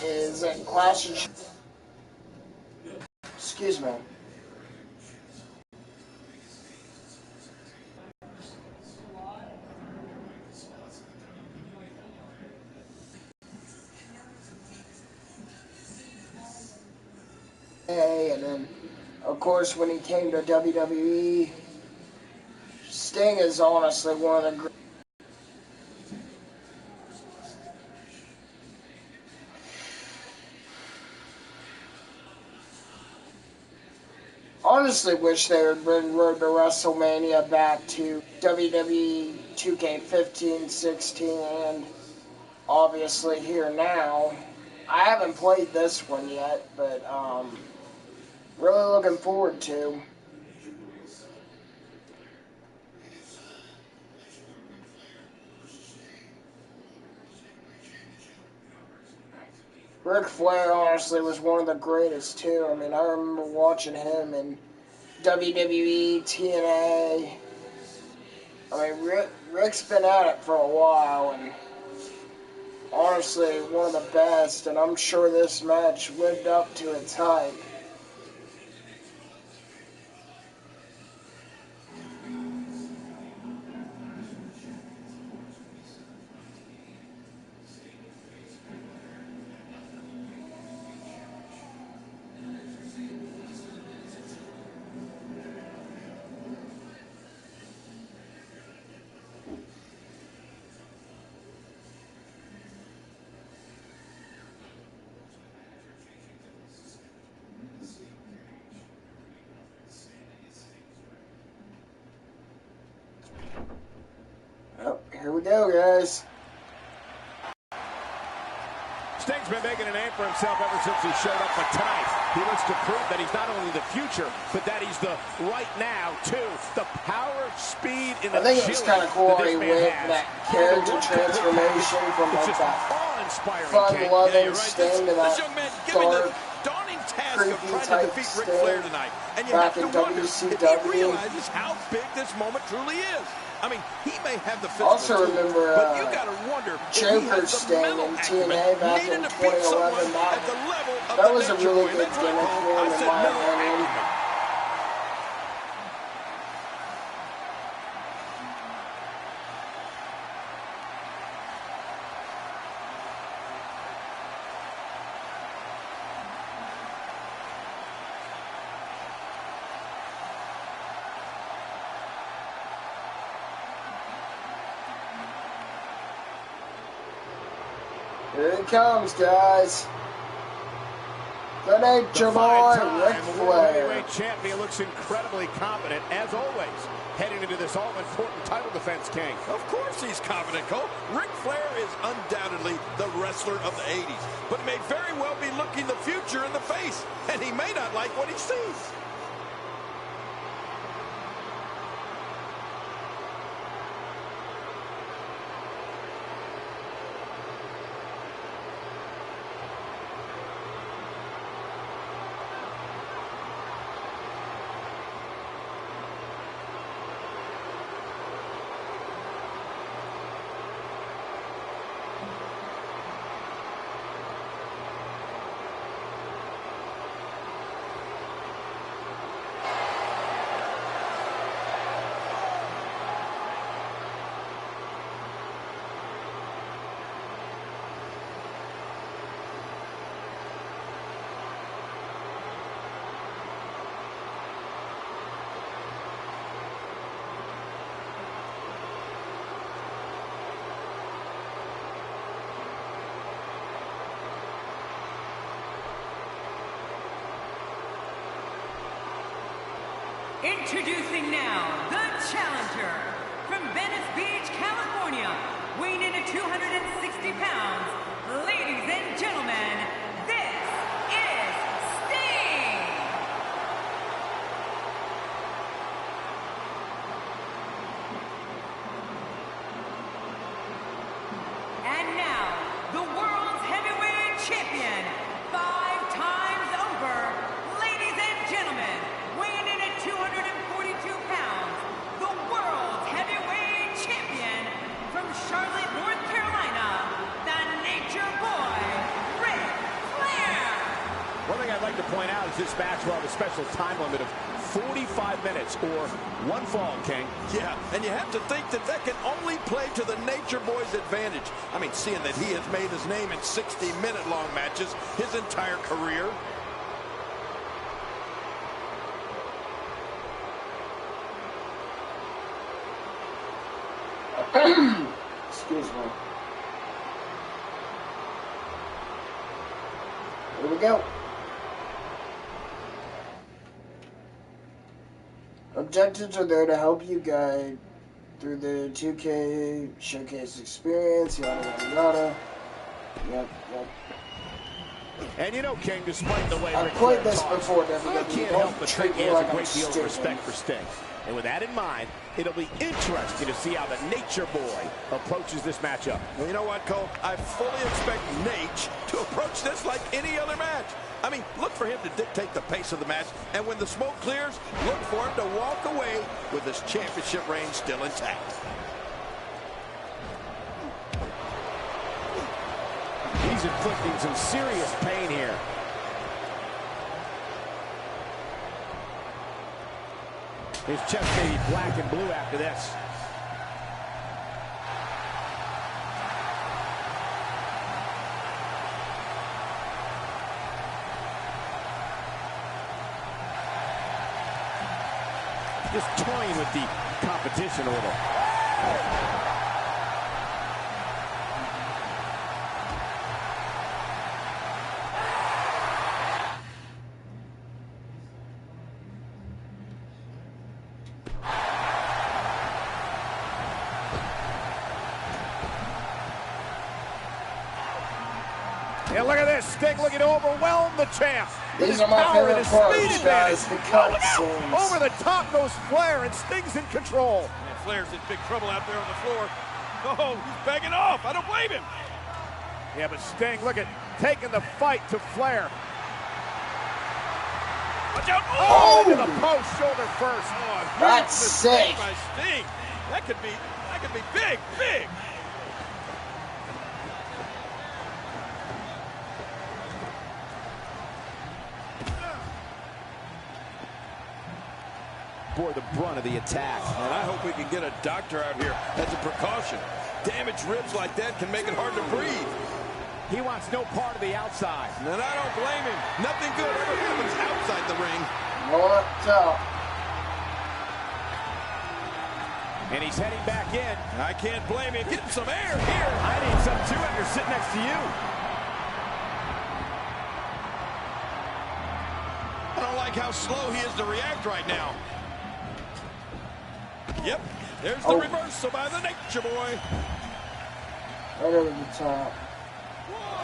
is in Clash of... Excuse me. And then, of course, when he came to WWE, Sting is honestly one of the great. Honestly wish they would bring Road to WrestleMania back to WWE 2K15, 16, and obviously here now. I haven't played this one yet, but really looking forward to. Ric Flair honestly was one of the greatest too. I mean, I remember watching him in WWE, TNA. I mean, Ric's been at it for a while, and honestly, one of the best, and I'm sure this match lived up to its hype. Oh, here we go, guys. Sting's been making a name for himself ever since he showed up, but tonight he looks to prove that he's not only the future, but that he's the right now, too. The power, speed, and the agility. I think it's kind of cool how he went that character transformation from like that fun-loving Sting to that dark, creepy type Sting back in WCW. He realizes how big this moment truly is. I mean, he may have the physical, also remember but you gotta wonder Joker Sting in TNA back in 2011. That was a really good gimmick for him, in my opinion. Here it comes, guys. The Nature Boy, Ric Flair. Heavyweight champion looks incredibly confident, as always, heading into this all-important title defense, King. Of course he's confident, Cole. Ric Flair is undoubtedly the wrestler of the 80s, but may very well be looking the future in the face, and he may not like what he sees. Introducing now, the challenger, from Venice Beach, California, weighing in at 260 pounds, ladies and gentlemen, this is Sting! And now, the world's heavyweight champion, 5 times over, ladies and gentlemen, weighing in at 242 pounds, the world's heavyweight champion from Charlotte, North Carolina, the Nature Boy, to point out is this match will have a special time limit of 45 minutes or one fall, King. Yeah, and you have to think that that can only play to the Nature Boy's advantage. I mean, seeing that he has made his name in 60-minute long matches his entire career. Excuse me. Here we go. Objectives are there to help you guide through the 2K showcase experience, yada yada yada. Yep. And you know, King, despite the way I've played this talks, before, I WWE. can't help but Treat think he me has like a I'm great deal of stupid. respect for Sting. And with that in mind, it'll be interesting to see how the Nature Boy approaches this matchup. Well, you know what, Cole? I fully expect Nate to approach this like any other match. I mean, look for him to dictate the pace of the match, and when the smoke clears, look for him to walk away with his championship reign still intact. He's inflicting some serious pain here. His chest may be black and blue after this. Just toying with the competition a little. And look at this, Sting looking to overwhelm the champ. These are my favorite parts, guys, the cutscenes. Over the top goes Flair, and Sting's in control. Man, Flair's in big trouble out there on the floor. Oh, he's backing off. I don't blame him. Yeah, but Sting, look at, taking the fight to Flair. Watch out. Oh, to the post, shoulder first. Oh, That's sick. by Sting. That could be big, big. Bore the brunt of the attack. And I hope we can get a doctor out here as a precaution. Damaged ribs like that can make it hard to breathe. He wants no part of the outside. And I don't blame him. Nothing good ever happens outside the ring. Roll up top. And he's heading back in. I can't blame him. Get some air here. I need some too after sitting next to you. I don't like how slow he is to react right now. Yep, there's the reversal by the Nature Boy. Right over the top.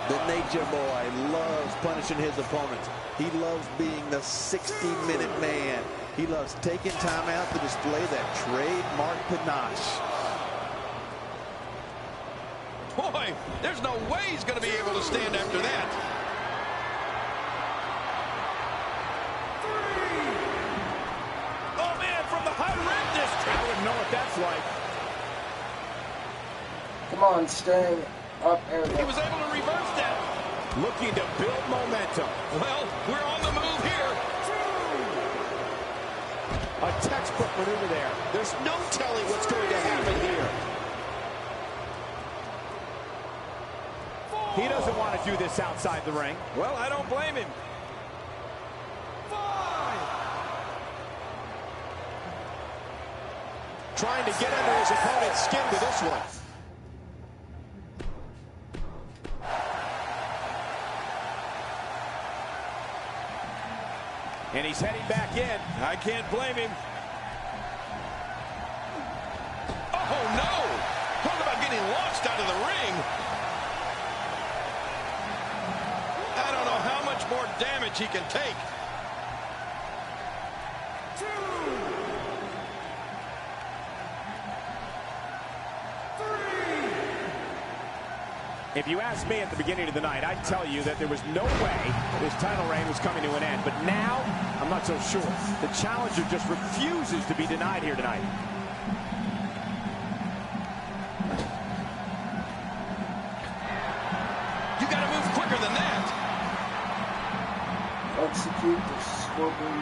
The Nature Boy loves punishing his opponents. He loves being the 60-minute man. He loves taking time out to display that trademark panache. Boy, there's no way he's going to be able to stand after that. Oh, man, from the high rim district. I wouldn't know what that's like. Come on, Sting. Up there. He was able to reverse that. Looking to build momentum. Well, we're on the move here. A textbook maneuver there. There's no telling what's going to happen here. He doesn't want to do this outside the ring. Well, I don't blame him. Trying to get under his opponent's skin with this one. And he's heading back in. I can't blame him. Oh, no. Talk about getting launched out of the ring. I don't know how much more damage he can take. If you asked me at the beginning of the night, I'd tell you that there was no way this title reign was coming to an end. But now, I'm not so sure. The challenger just refuses to be denied here tonight. You got to move quicker than that. Don't execute the Scorpion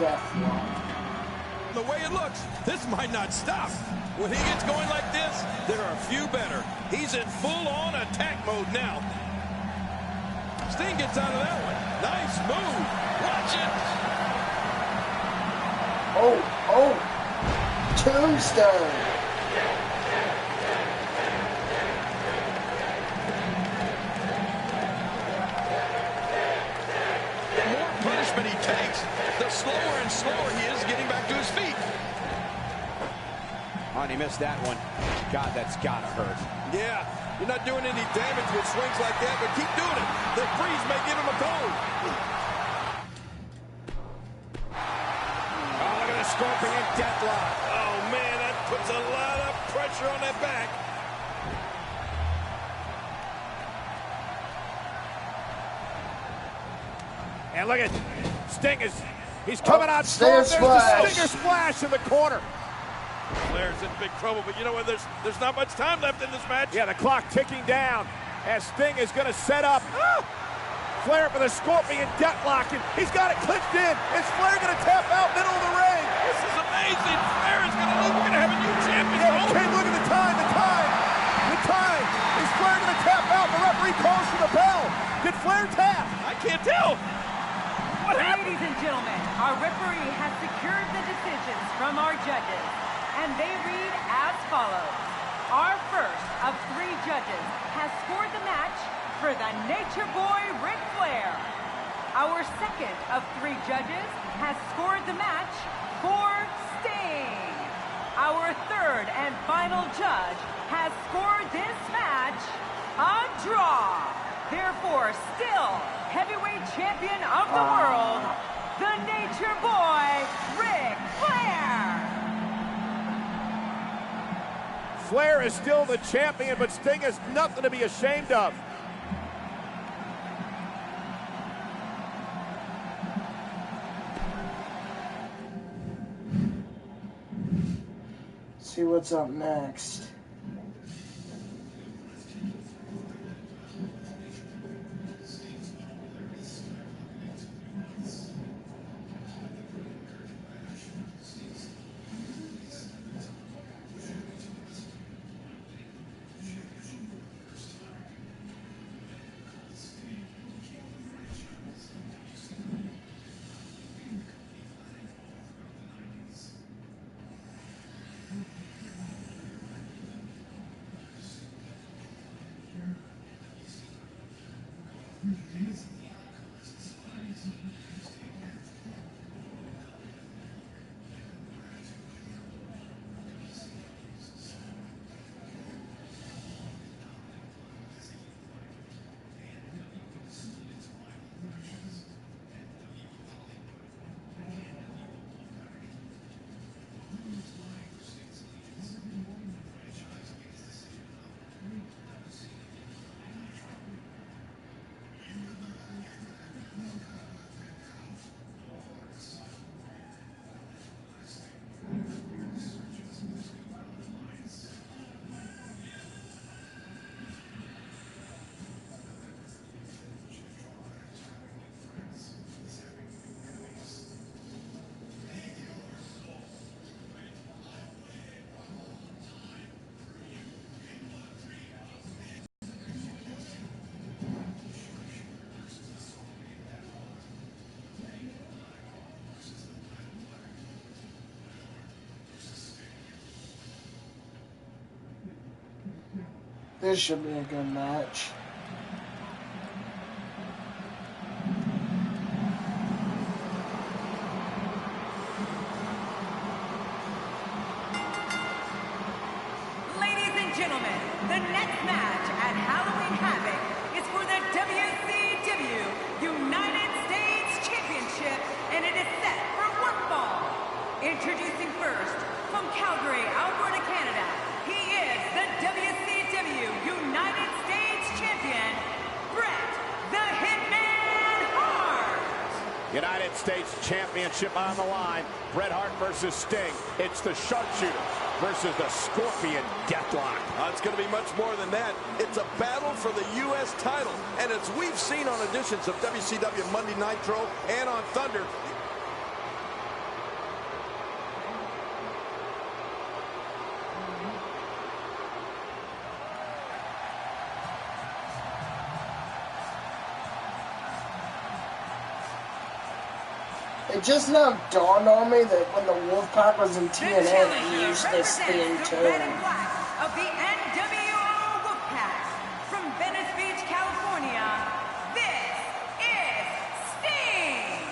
Deathlock. The way it looks, this might not stop. When he gets going like this, there are a few better. He's in full-on attack mode now. Sting gets out of that one. Nice move. Watch it. Oh. Tombstone. The more punishment he takes, the slower and slower he is getting back to his feet. Oh, and he missed that one. God, that's gotta hurt. Yeah, you're not doing any damage with swings like that, but keep doing it. The freeze may give him a cold. Oh, look at the Scorpion Deathlock. Oh, man, that puts a lot of pressure on that back. And look at Sting he's coming out Stinger strong. There's splash. the Stinger splash in the corner. Flair's in big trouble, but you know what? There's not much time left in this match. Yeah, the clock ticking down as Sting is going to set up. Flair for the Scorpion Deathlock, and he's got it clinched in. Is Flair going to tap out middle of the ring? This is amazing. Flair is going to lose. We're going to have a new champion. Yeah, but King, look at the time. Is Flair going to tap out? The referee calls for the bell. Did Flair tap? I can't tell. What happened? Ladies and gentlemen, our referee has secured the decisions from our judges, and they read as follows. Our first of 3 judges has scored the match for the Nature Boy Ric Flair. Our second of 3 judges has scored the match for Sting. Our third and final judge has scored this match a draw. Therefore, still heavyweight champion of the world, the Nature Boy, Ric Flair. Flair is still the champion, but Sting has nothing to be ashamed of. See what's up next. This should be a good match. Ladies and gentlemen, the next match at Halloween Havoc is for the WCW United States Championship, and it is set for one fall. Introducing first, from Calgary, Alberta, Canada, he is the WCW United States Champion, Bret the Hitman Hart. United States Championship on the line. Bret Hart versus Sting. It's the sharpshooter. versus the Scorpion Deathlock. It's going to be much more than that. It's a battle for the U.S. title. And as we've seen on editions of WCW Monday Nitro and on Thunder, it just now dawned on me that when the Wolfpack was in TNA, they used this theme too. The red and black of the NWO Wolfpack from Venice Beach, California. This is Sting.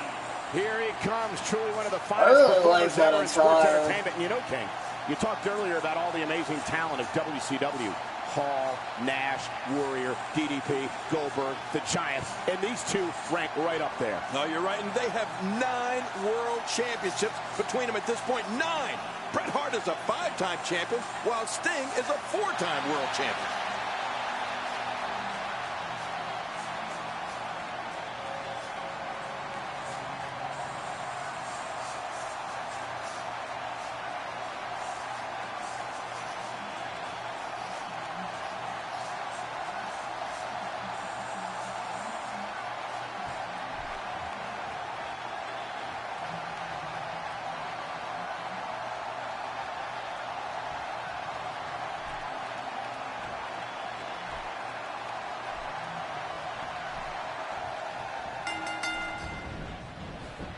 Here he comes, truly one of the I finest really like performers that ever in sports attire. entertainment. And you know, King, you talked earlier about all the amazing talent of WCW. Hall, Nash, Warrior, DDP, Goldberg, the Giants, and these two rank right up there. no, you're right, and they have 9 world championships between them at this point. 9! Bret Hart is a 5-time champion, while Sting is a 4-time world champion.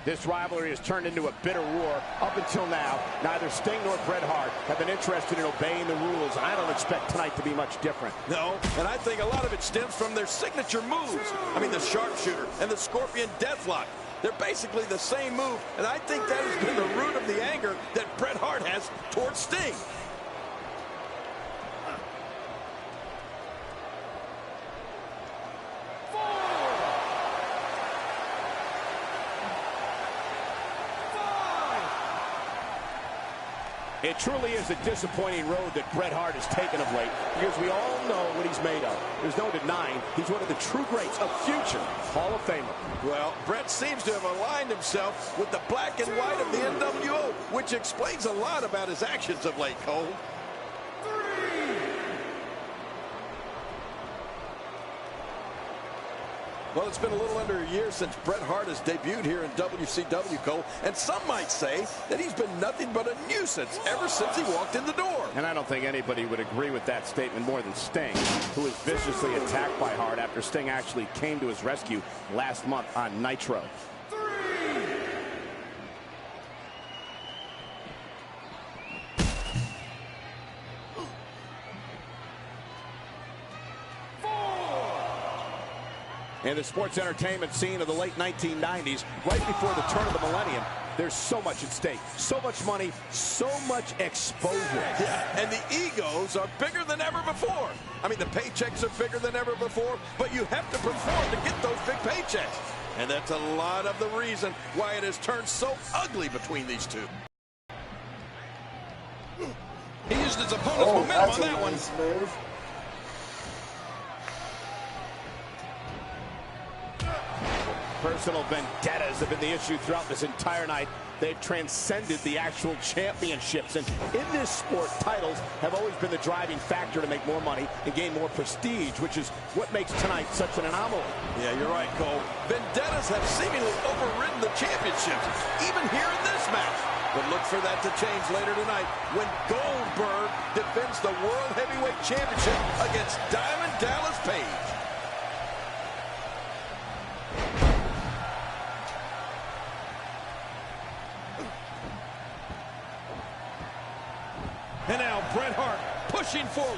This rivalry has turned into a bitter war. Up until now, neither Sting nor Bret Hart have been interested in obeying the rules. I don't expect tonight to be much different. No, and I think a lot of it stems from their signature moves. I mean, the sharpshooter and the Scorpion Deathlock. They're basically the same move, and I think that has been the root of the anger that Bret Hart has towards Sting. It truly is a disappointing road that Bret Hart has taken of late, because we all know what he's made of. There's no denying he's one of the true greats, a future Hall of Famer. Well, Bret seems to have aligned himself with the black and white of the NWO, which explains a lot about his actions of late, Cole. Well, it's been a little under a year since Bret Hart has debuted here in WCW, Cole, and some might say that he's been nothing but a nuisance ever since he walked in the door. And I don't think anybody would agree with that statement more than Sting, who was viciously attacked by Hart after Sting actually came to his rescue last month on Nitro. In the sports entertainment scene of the late 1990s, right before the turn of the millennium, there's so much at stake, so much money, so much exposure. Yeah, and the egos are bigger than ever before. I mean, the paychecks are bigger than ever before, but you have to perform to get those big paychecks. And that's a lot of the reason why it has turned so ugly between these two. He used his opponent's momentum on that one. Move. Personal vendettas have been the issue throughout this entire night. They've transcended the actual championships. And in this sport, titles have always been the driving factor to make more money and gain more prestige, which is what makes tonight such an anomaly. Yeah, you're right, Cole. Vendettas have seemingly overridden the championships, even here in this match. But look for that to change later tonight when Goldberg defends the World Heavyweight Championship against Diamond Dallas Page. And now Bret Hart pushing forward.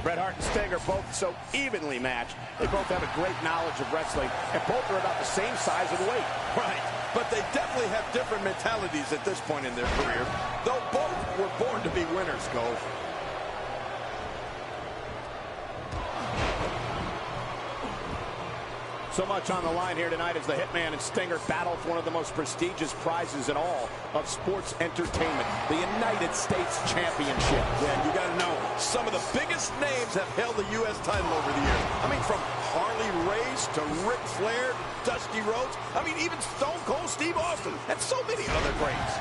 Bret Hart and Sting are both so evenly matched. They both have a great knowledge of wrestling, and both are about the same size and weight. Right, but they definitely have different mentalities at this point in their career, though both were born to be winners, Cole. So much on the line here tonight as the Hitman and Stinger battle for one of the most prestigious prizes in all of sports entertainment, the United States Championship. Yeah, you got to know, some of the biggest names have held the U.S. title over the years. I mean, from Harley Race to Ric Flair, Dusty Rhodes, I mean, even Stone Cold Steve Austin, and so many other greats.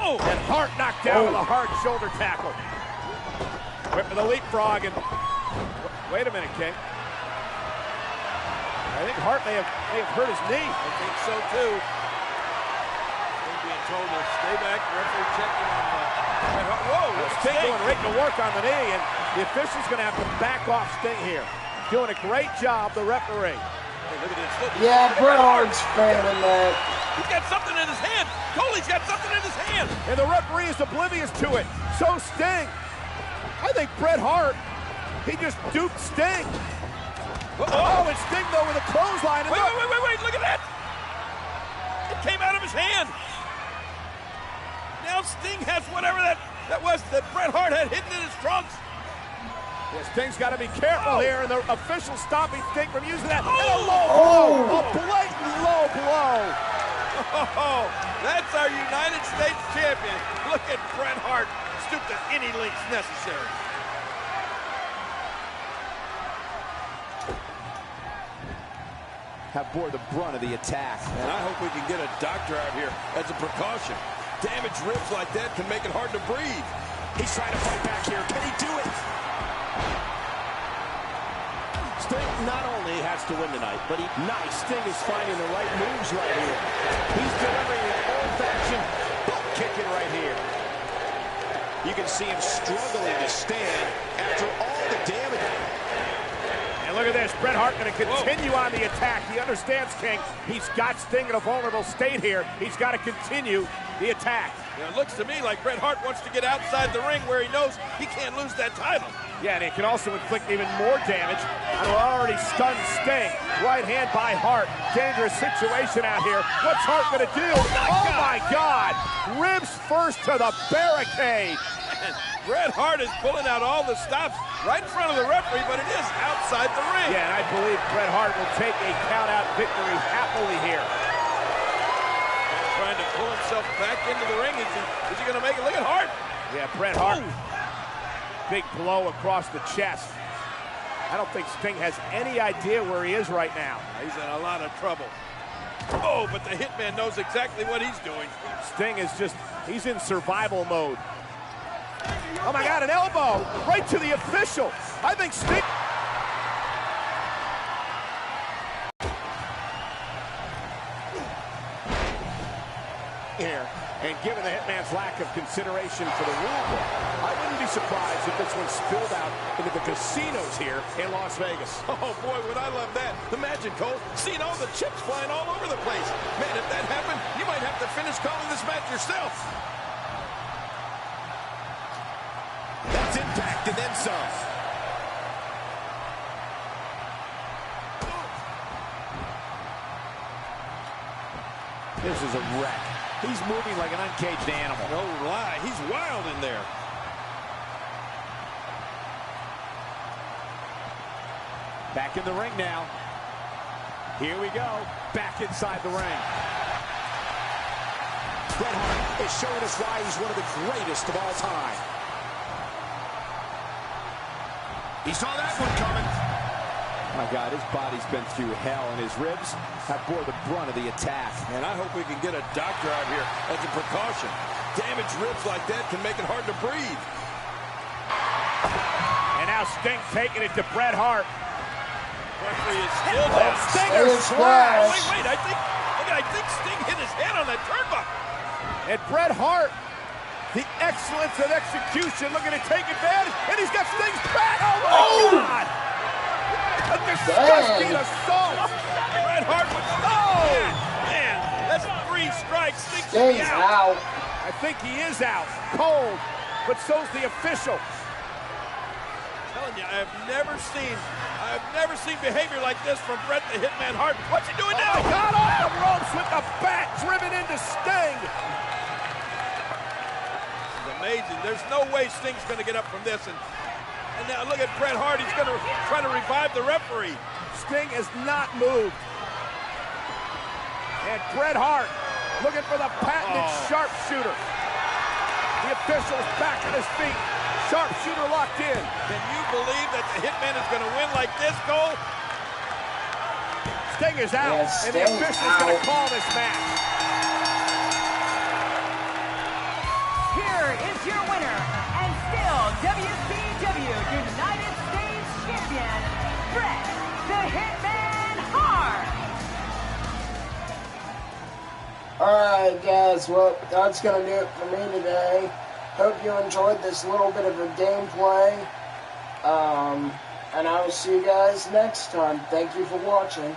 Oh! And Hart knocked down with a hard shoulder tackle. Whip for the leapfrog, and wait a minute, King. I think Hart may have hurt his knee. I think so too. Sting being told to stay back. Referee checking on Bret Hart. Whoa! Sting going right to work on the knee, and the official's going to have to back off Sting here. Doing a great job, the referee. Hey, look at this. Look. Yeah, Bret Hart's fanning that. He's got something in his hand. Cole's got something in his hand. And the referee is oblivious to it. So Sting. I think Bret Hart, he just duped Sting. Oh, and Sting, though, with a clothesline. Wait, look at that. It came out of his hand. Now Sting has whatever that was that Bret Hart had hidden in his trunks. Yeah, Sting's got to be careful here, and the official stopping Sting from using that. Oh. And a low blow, a blatant low blow. Oh, that's our United States champion. Look at Bret Hart, stoop to any lengths necessary. Have bore the brunt of the attack. And I hope we can get a doctor out here as a precaution. Damaged ribs like that can make it hard to breathe. He's trying to fight back here. Can he do it? Sting not only has to win tonight, but Sting is finding the right moves right here. He's delivering an old-fashioned butt kicking right here. You can see him struggling to stand after all the damage. And look at this, Bret Hart going to continue on the attack. He understands, King. He's got Sting in a vulnerable state here. He's got to continue the attack. Yeah, it looks to me like Bret Hart wants to get outside the ring where he knows he can't lose that title. Yeah, and it can also inflict even more damage on an already stunned Sting. Right hand by Hart. Dangerous situation out here. What's Hart going to do? Oh, my God. Ribs first to the barricade. And Bret Hart is pulling out all the stops right in front of the referee, but it is outside the ring. Yeah, and I believe Bret Hart will take a count-out victory happily here. Trying to pull himself back into the ring. Is he going to make it? Look at Hart. Yeah, Bret Hart. Big blow across the chest. I don't think Sting has any idea where he is right now. He's in a lot of trouble. Oh, but the Hitman knows exactly what he's doing. Sting is he's in survival mode. Oh my God, an elbow right to the official. I think Sting. Here, and given the Hitman's lack of consideration for the rule book, I wouldn't be surprised if this one spilled out into the casinos here in Las Vegas. Oh boy, would I love that. Imagine, Cole, seeing all the chips flying all over the place. Man, if that happened, you might have to finish calling this match yourself. That's impact and then some. This is a wreck. He's moving like an uncaged animal. No lie, he's wild in there. Back in the ring now. Here we go. Back inside the ring. Bret Hart is showing us why he's one of the greatest of all time. He saw that one coming. My God, his body's been through hell, and his ribs have bore the brunt of the attack. And I hope we can get a doctor out here as a precaution. Damaged ribs like that can make it hard to breathe. And now Sting taking it to Bret Hart. Referee is still down. Stinger splash. Wait, I think Sting hit his head on that turnbuckle. And Bret Hart, the excellence of execution, looking to take advantage, and he's got Sting's back. Oh, my God! A disgusting assault. Bret Hart was... Oh, man, that's 3 strikes. Sting's out. I think he is out, cold, but so's the official. I'm telling you, I've never seen behavior like this from Bret the Hitman Hart. What's he doing now? Oh, my God, off the ropes with the bat driven into Sting. Amazing. There's no way Sting's going to get up from this. And now look at Bret Hart. He's going to try to revive the referee. Sting has not moved. And Bret Hart looking for the patented sharpshooter. The official's back on his feet. Sharpshooter locked in. Can you believe that the Hitman is going to win like this, Cole? Sting is out, and the official's going to call this match. here is your winner, and still WCW United States Champion, Bret the Hitman Hart. Alright guys, well, that's going to do it for me today. Hope you enjoyed this little bit of a gameplay. And I will see you guys next time. Thank you for watching.